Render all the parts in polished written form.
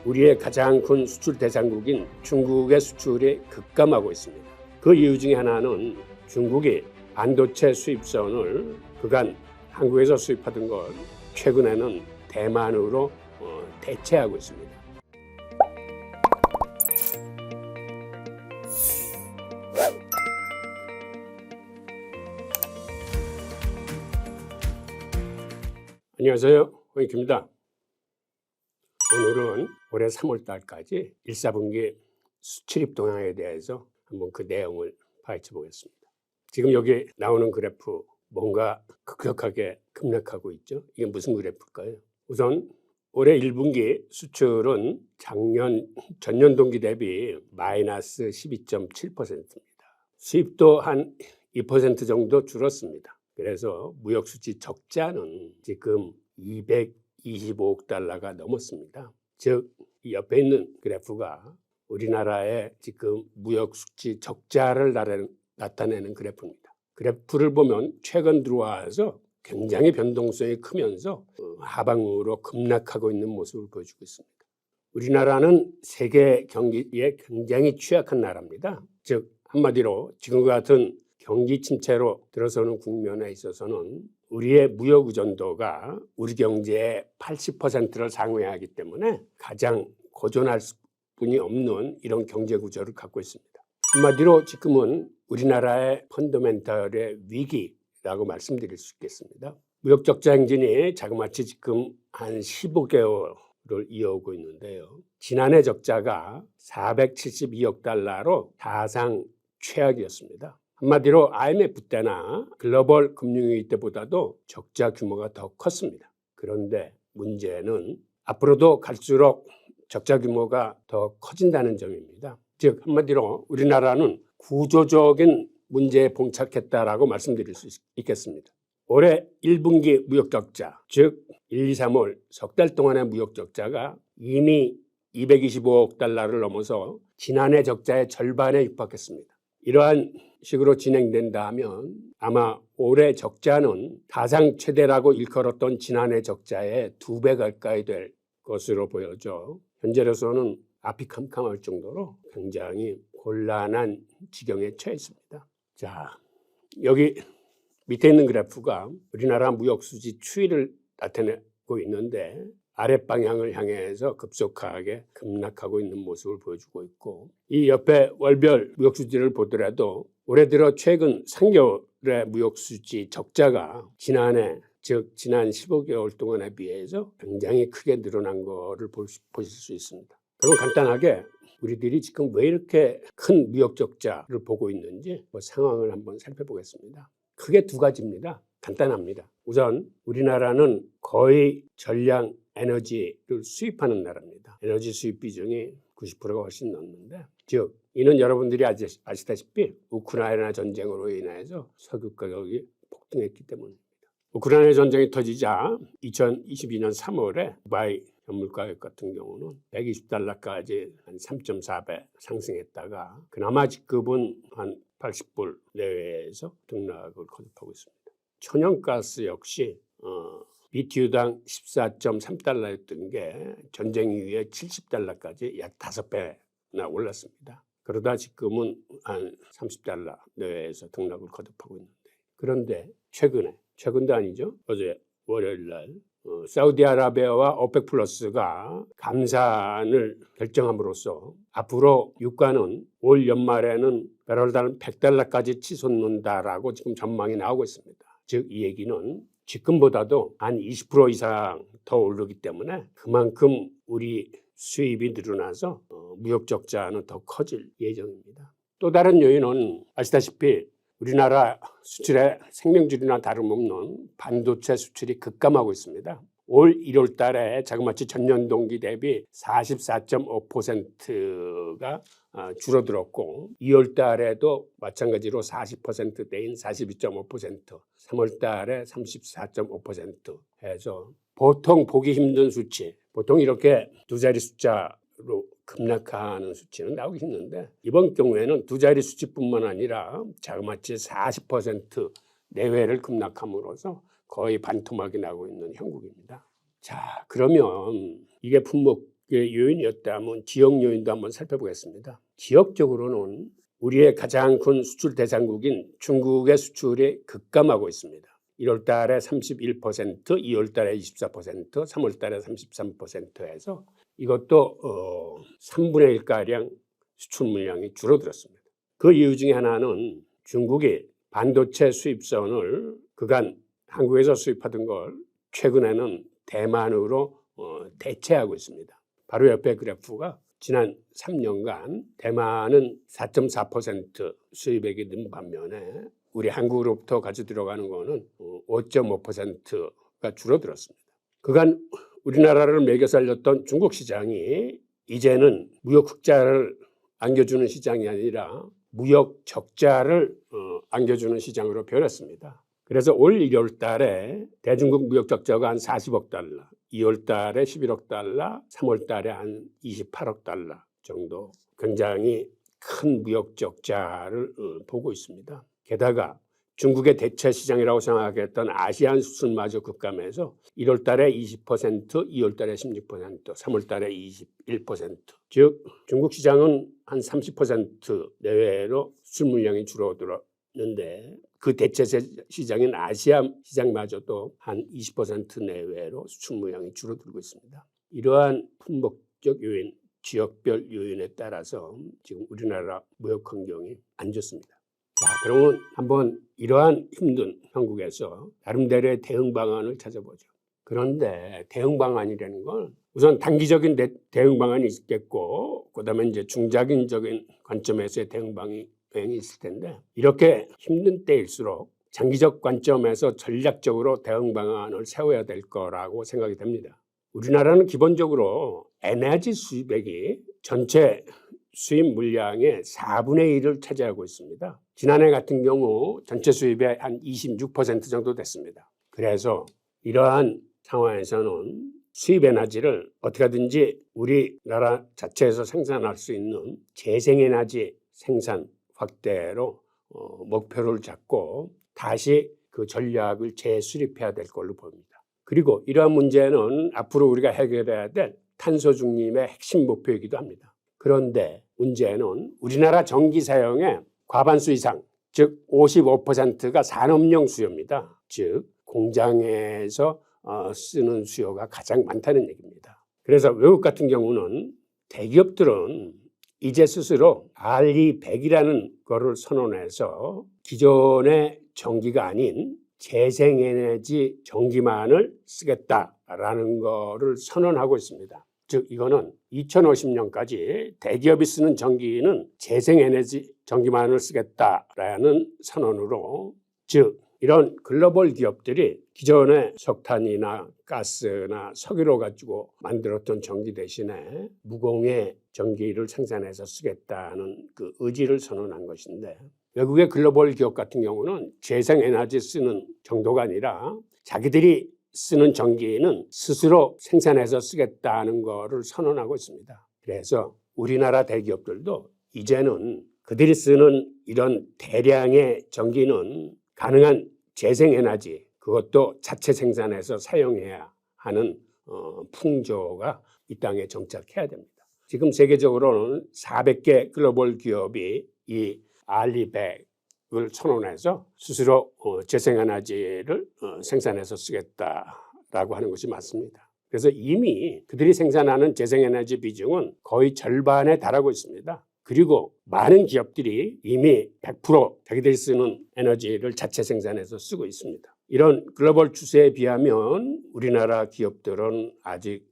우리의 가장 큰 수출 대상국인 중국의 수출이 급감하고 있습니다. 그 이유 중에 하나는 중국이 반도체 수입선을 그간 한국에서 수입하던 걸 최근에는 대만으로 대체하고 있습니다. 안녕하세요. 홍익규입니다. 오늘은 올해 3월 달까지 1, 4분기 수출입 동향에 대해서 한번 그 내용을 파헤쳐 보겠습니다. 지금 여기 나오는 그래프 뭔가 급격하게 급락하고 있죠. 이게 무슨 그래프일까요? 우선 올해 1분기 수출은 전년 동기 대비 마이너스 12.7%입니다. 수입도 한 2% 정도 줄었습니다. 그래서 무역수지 적자는 지금 225억 달러가 넘었습니다. 즉, 이 옆에 있는 그래프가 우리나라의 지금 무역수지 적자를 나타내는 그래프입니다. 그래프를 보면 최근 들어와서 굉장히 변동성이 크면서 하방으로 급락하고 있는 모습을 보여주고 있습니다. 우리나라는 세계 경기에 굉장히 취약한 나라입니다. 즉, 한마디로 지금과 같은 경기 침체로 들어서는 국면에 있어서는 우리의 무역 의존도가 우리 경제의 80%를 상회하기 때문에 가장 고전할 수뿐이 없는 이런 경제 구조를 갖고 있습니다. 한마디로 지금은 우리나라의 펀더멘털의 위기라고 말씀드릴 수 있겠습니다. 무역 적자 행진이 자그마치 지금 한 15개월을 이어오고 있는데요. 지난해 적자가 472억 달러로 사상 최악이었습니다. 한마디로 IMF 때나 글로벌 금융위기 때보다도 적자 규모가 더 컸습니다. 그런데 문제는 앞으로도 갈수록 적자 규모가 더 커진다는 점입니다. 즉, 한마디로 우리나라는 구조적인 문제에 봉착했다라고 말씀드릴 수 있겠습니다. 올해 1분기 무역 적자, 즉 1, 2, 3월 석 달 동안의 무역 적자가 이미 225억 달러를 넘어서 지난해 적자의 절반에 육박했습니다. 이러한 식으로 진행된다면 아마 올해 적자는 사상 최대라고 일컬었던 지난해 적자의 2배 가까이 될 것으로 보여져 현재로서는 앞이 캄캄할 정도로 굉장히 곤란한 지경에 처해 있습니다. 자, 여기 밑에 있는 그래프가 우리나라 무역수지 추이를 나타내고 있는데 아랫방향을 향해서 급속하게 급락하고 있는 모습을 보여주고 있고, 이 옆에 월별 무역수지를 보더라도 올해 들어 최근 3개월의 무역수지 적자가 지난해, 즉 지난 15개월 동안에 비해서 굉장히 크게 늘어난 것을 보실 수 있습니다. 그럼 간단하게 우리들이 지금 왜 이렇게 큰 무역 적자를 보고 있는지 상황을 한번 살펴보겠습니다. 크게 두 가지입니다. 간단합니다. 우선 우리나라는 거의 전량 에너지를 수입하는 나라입니다. 에너지 수입 비중이 90%가 훨씬 넘는데, 즉 이는 여러분들이 아시다시피 우크라이나 전쟁으로 인해서 석유 가격이 폭등했기 때문입니다. 우크라이나 전쟁이 터지자 2022년 3월에 두바이 현물 가격 같은 경우는 120달러까지 한 3.4배 상승했다가 그나마 지금은 한 80불 내외에서 등락을 거듭하고 있습니다. 천연가스 역시 BTU당 14.3달러였던 게 전쟁 이후에 70달러까지 약 5배나 올랐습니다. 그러다 지금은 한 30달러 내외에서 등락을 거듭하고 있는데, 그런데 최근도 아니죠. 어제 월요일 날 사우디아라비아와 오펙 플러스가 감산을 결정함으로써 앞으로 유가는 올 연말에는 배럴당 100달러까지 치솟는다라고 지금 전망이 나오고 있습니다. 즉, 이 얘기는 지금보다도 한 20% 이상 더 오르기 때문에 그만큼 우리 수입이 늘어나서 무역 적자는 더 커질 예정입니다. 또 다른 요인은 아시다시피 우리나라 수출의 생명줄이나 다름없는 반도체 수출이 급감하고 있습니다. 올 1월 달에 자그마치 전년 동기 대비 44.5%가 줄어들었고, 2월 달에도 마찬가지로 40%대인 42.5%, 3월 달에 34.5% 해서 보통 보기 힘든 수치, 보통 이렇게 두 자리 숫자로 급락하는 수치는 나오기 힘든데, 이번 경우에는 두 자리 수치뿐만 아니라 자그마치 40% 내외를 급락함으로써 거의 반토막이 나고 있는 형국입니다. 자, 그러면 이게 품목 요인이었다면 지역 요인도 한번 살펴보겠습니다. 지역적으로는 우리의 가장 큰 수출 대상국인 중국의 수출이 급감하고 있습니다. 1월 달에 31%, 2월 달에 24%, 3월 달에 33%에서 이것도 3분의 1가량 수출 물량이 줄어들었습니다. 그 이유 중에 하나는 중국이 반도체 수입선을 그간 한국에서 수입하던 걸 최근에는 대만으로 대체하고 있습니다. 바로 옆에 그래프가 지난 3년간 대만은 4.4% 수입액이 는 반면에 우리 한국으로부터 가져 들어가는 거는 5.5%가 줄어들었습니다. 그간 우리나라를 매겨 살렸던 중국 시장이 이제는 무역 흑자를 안겨주는 시장이 아니라 무역 적자를 안겨주는 시장으로 변했습니다. 그래서 올 1월 달에 대중국 무역 적자가 한 40억 달러, 2월 달에 11억 달러, 3월 달에 한 28억 달러 정도 굉장히 큰 무역 적자를 보고 있습니다. 게다가 중국의 대체 시장이라고 생각했던 아시안 수출마저 급감해서 1월 달에 20%, 2월 달에 16%, 3월 달에 21%. 즉 중국 시장은 한 30% 내외로 수출 물량이 줄어들었는데 그 대체 시장인 아시아 시장마저도 한 20% 내외로 수출 물량이 줄어들고 있습니다. 이러한 품목적 요인, 지역별 요인에 따라서 지금 우리나라 무역 환경이 안 좋습니다. 자, 그러면 한번 이러한 힘든 형국에서 나름대로의 대응 방안을 찾아보죠. 그런데 대응 방안이라는 건 우선 단기적인 대응 방안이 있겠고, 그다음에 이제 중장기적인 관점에서의 대응 방안이 있을 텐데, 이렇게 힘든 때일수록 장기적 관점에서 전략적으로 대응 방안을 세워야 될 거라고 생각이 됩니다. 우리나라는 기본적으로 에너지 수입액이 전체 수입 물량의 4분의 1을 차지하고 있습니다. 지난해 같은 경우 전체 수입의 한 26% 정도 됐습니다. 그래서 이러한 상황에서는 수입 에너지를 어떻게 하든지 우리나라 자체에서 생산할 수 있는 재생에너지 생산 확대로 목표를 잡고 다시 그 전략을 재수립해야 될 걸로 보입니다. 그리고 이러한 문제는 앞으로 우리가 해결해야 될 탄소 중립의 핵심 목표이기도 합니다. 그런데 문제는 우리나라 전기 사용의 과반수 이상, 즉 55%가 산업용 수요입니다. 즉 공장에서 쓰는 수요가 가장 많다는 얘기입니다. 그래서 외국 같은 경우는 대기업들은 이제 스스로 RE100이라는 거를 선언해서 기존의 전기가 아닌 재생에너지 전기만을 쓰겠다라는 거를 선언하고 있습니다. 즉 이거는 2050년까지 대기업이 쓰는 전기는 재생에너지 전기만을 쓰겠다라는 선언으로, 즉 이런 글로벌 기업들이 기존의 석탄이나 가스나 석유로 가지고 만들었던 전기 대신에 무공해 전기를 생산해서 쓰겠다는 그 의지를 선언한 것인데, 외국의 글로벌 기업 같은 경우는 재생에너지 쓰는 정도가 아니라 자기들이 쓰는 전기는 스스로 생산해서 쓰겠다는 것을 선언하고 있습니다. 그래서 우리나라 대기업들도 이제는 그들이 쓰는 이런 대량의 전기는 가능한 재생에너지, 그것도 자체 생산해서 사용해야 하는 풍조가 이 땅에 정착해야 됩니다. 지금 세계적으로는 400개 글로벌 기업이 이 RE100을 선언해서 스스로 재생에너지를 생산해서 쓰겠다라고 하는 것이 맞습니다. 그래서 이미 그들이 생산하는 재생에너지 비중은 거의 절반에 달하고 있습니다. 그리고 많은 기업들이 이미 100% 자기들이 쓰는 에너지를 자체 생산해서 쓰고 있습니다. 이런 글로벌 추세에 비하면 우리나라 기업들은 아직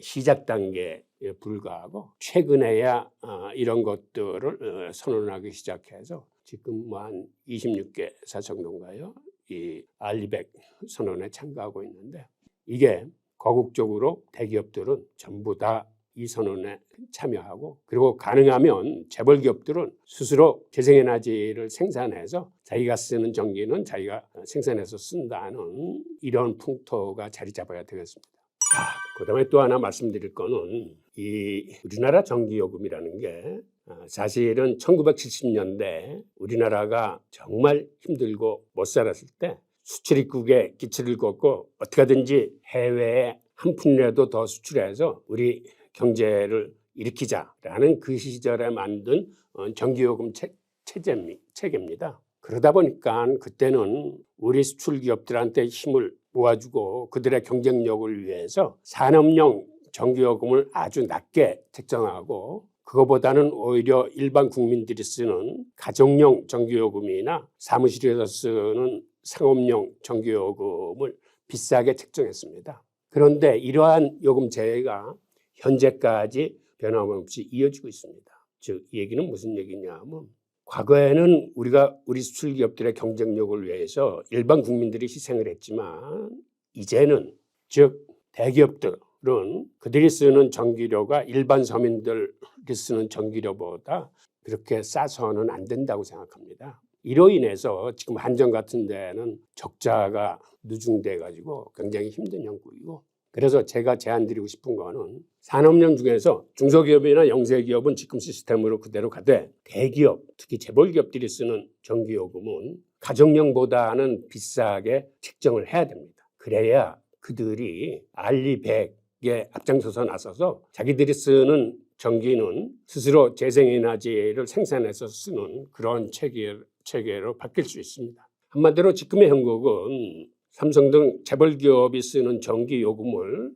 시작 단계에 불과하고 최근에야 이런 것들을 선언하기 시작해서 지금 한 26개사 정도인가요? 이 RE100 선언에 참가하고 있는데, 이게 거국적으로 대기업들은 전부 다 이 선언에 참여하고, 그리고 가능하면 재벌 기업들은 스스로 재생에너지를 생산해서 자기가 쓰는 전기는 자기가 생산해서 쓴다는 이런 풍토가 자리 잡아야 되겠습니다. 자, 그다음에 또 하나 말씀드릴 거는 이 우리나라 전기요금이라는 게 사실은 1970년대 우리나라가 정말 힘들고 못 살았을 때 수출입국에 기치를 걷고 어떻게 하든지 해외에 한 푼이라도 더 수출해서 우리 경제를 일으키자라는 그 시절에 만든 전기요금 체계입니다. 그러다 보니까 그때는 우리 수출 기업들한테 힘을 모아주고 그들의 경쟁력을 위해서 산업용 전기요금을 아주 낮게 책정하고 그거보다는 오히려 일반 국민들이 쓰는 가정용 전기요금이나 사무실에서 쓰는 상업용 전기요금을 비싸게 책정했습니다. 그런데 이러한 요금 제외가 현재까지 변함없이 이어지고 있습니다. 즉, 이 얘기는 무슨 얘기냐면 과거에는 우리 수출 기업들의 경쟁력을 위해서 일반 국민들이 희생을 했지만 이제는 즉 대기업들은 그들이 쓰는 전기료가 일반 서민들이 쓰는 전기료보다 그렇게 싸서는 안 된다고 생각합니다. 이로 인해서 지금 한전 같은 데는 적자가 누중돼 가지고 굉장히 힘든 형국이고 그래서 제가 제안드리고 싶은 거는 산업용 중에서 중소기업이나 영세기업은 지금 시스템으로 그대로 가되 대기업, 특히 재벌기업들이 쓰는 전기요금은 가정용보다는 비싸게 책정을 해야 됩니다. 그래야 그들이 알리백에 앞장서서 나서서 자기들이 쓰는 전기는 스스로 재생에너지를 생산해서 쓰는 그런 체계로 바뀔 수 있습니다. 한마디로 지금의 형국은 삼성 등 재벌기업이 쓰는 전기요금을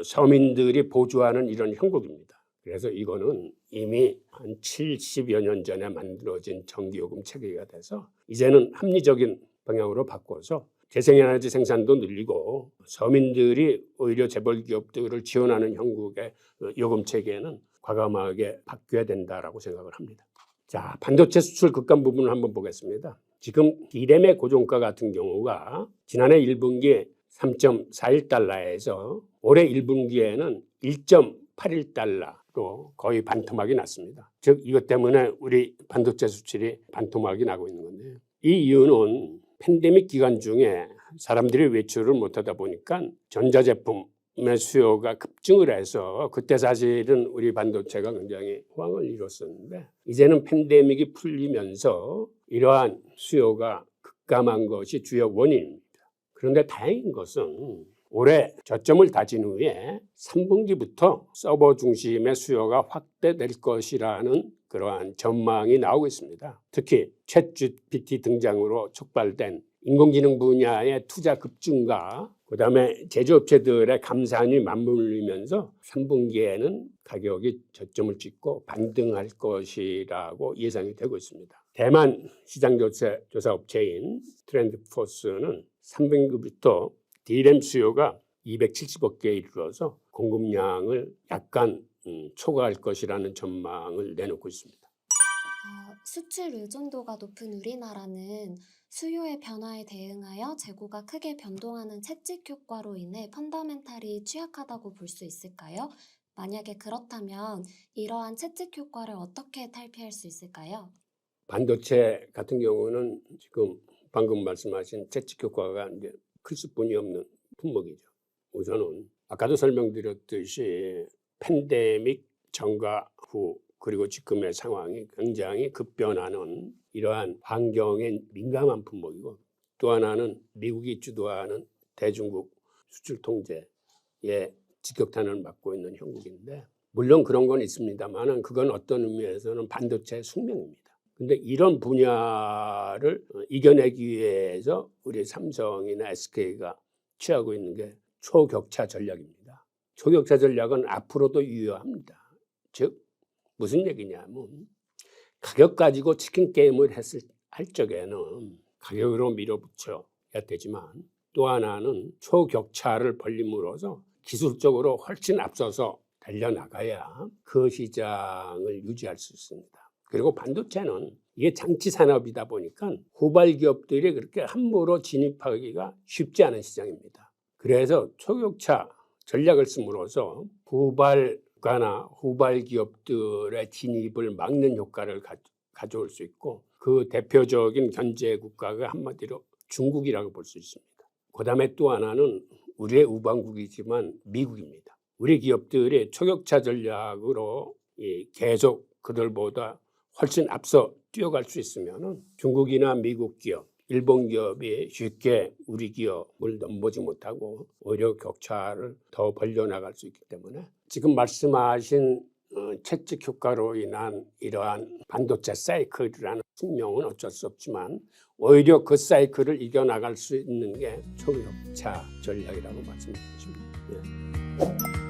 서민들이 보조하는 이런 형국입니다. 그래서 이거는 이미 한 70여 년 전에 만들어진 전기요금 체계가 돼서 이제는 합리적인 방향으로 바꿔서 재생에너지 생산도 늘리고 서민들이 오히려 재벌기업들을 지원하는 형국의 요금 체계는 과감하게 바뀌어야 된다라고 생각을 합니다. 자, 반도체 수출 급감 부분을 한번 보겠습니다. 지금 D램의 고종가 같은 경우가 지난해 1분기에 3.41달러에서 올해 1분기에는 1.81달러로 거의 반토막이 났습니다. 즉 이것 때문에 우리 반도체 수출이 반토막이 나고 있는 건데요. 이 이유는 팬데믹 기간 중에 사람들이 외출을 못하다 보니까 전자제품의 수요가 급증을 해서 그때 사실은 우리 반도체가 굉장히 호황을 이뤘었는데 이제는 팬데믹이 풀리면서 이러한 수요가 급감한 것이 주요 원인입니다. 그런데 다행인 것은 올해 저점을 다진 후에 3분기부터 서버 중심의 수요가 확대될 것이라는 그러한 전망이 나오고 있습니다. 특히 챗GPT 등장으로 촉발된 인공지능 분야의 투자 급증과 그다음에 제조업체들의 감산이 맞물리면서 3분기에는 가격이 저점을 찍고 반등할 것이라고 예상이 되고 있습니다. 대만 시장조사 업체인 트렌드포스는 3분기부터 D램 수요가 270억 개에 이르러서 공급량을 약간 초과할 것이라는 전망을 내놓고 있습니다. 수출 의존도가 높은 우리나라는 수요의 변화에 대응하여 재고가 크게 변동하는 채찍 효과로 인해 펀더멘탈이 취약하다고 볼 수 있을까요? 만약에 그렇다면 이러한 채찍 효과를 어떻게 탈피할 수 있을까요? 반도체 같은 경우는 지금 방금 말씀하신 채찍 효과가 이제 클 수뿐이 없는 품목이죠. 우선은 아까도 설명드렸듯이 팬데믹 전과 후 그리고 지금의 상황이 굉장히 급변하는 이러한 환경에 민감한 품목이고 또 하나는 미국이 주도하는 대중국 수출 통제에 직격탄을 맞고 있는 형국인데 물론 그런 건 있습니다만 그건 어떤 의미에서는 반도체의 숙명입니다. 근데 이런 분야를 이겨내기 위해서 우리 삼성이나 SK가 취하고 있는 게 초격차 전략입니다. 초격차 전략은 앞으로도 유효합니다. 즉 무슨 얘기냐면 가격 가지고 치킨 게임을 할 적에는 가격으로 밀어붙여야 되지만 또 하나는 초격차를 벌림으로써 기술적으로 훨씬 앞서서 달려나가야 그 시장을 유지할 수 있습니다. 그리고 반도체는 이게 장치 산업이다 보니까 후발 기업들이 그렇게 함부로 진입하기가 쉽지 않은 시장입니다. 그래서 초격차 전략을 씀으로써 후발가나 후발 기업들의 진입을 막는 효과를 가져올 수 있고 그 대표적인 견제 국가가 한마디로 중국이라고 볼 수 있습니다. 그다음에 또 하나는 우리의 우방국이지만 미국입니다. 우리 기업들이 초격차 전략으로 계속 그들보다 훨씬 앞서 뛰어갈 수 있으면 중국이나 미국 기업 일본 기업이 쉽게 우리 기업을 넘보지 못하고 오히려 격차를 더 벌려나갈 수 있기 때문에 지금 말씀하신 채찍 효과로 인한 이러한 반도체 사이클이라는 숙명은 어쩔 수 없지만 오히려 그 사이클을 이겨나갈 수 있는 게 초격차 전략이라고 말씀드리고 싶습니다. 예.